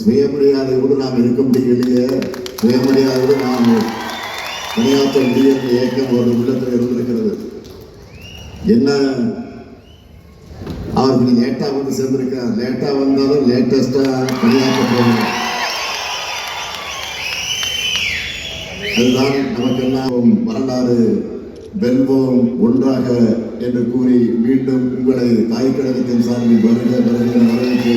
சுயமரியாதையோடு நாம் இருக்க முடியலையே, சுயமரியாதையோடு நாம் பணியாற்ற முடியும் இயக்கம் ஒரு உள்ளத்தில் இருந்திருக்கிறது. என்ன அவருக்கு லேட்டா வந்து சேர்ந்திருக்கார், லேட்டா வந்தாலும் லேட்டஸ்டா பணியாற்ற போகிறார். அதுதான் நமக்கெல்லாம் வரலாறு. வெல்வோம் ஒன்றாக என்று கூறி மீண்டும் உங்களை தாய் கழகத்தின் சார்பில் வருக வருகிற வரவேற்று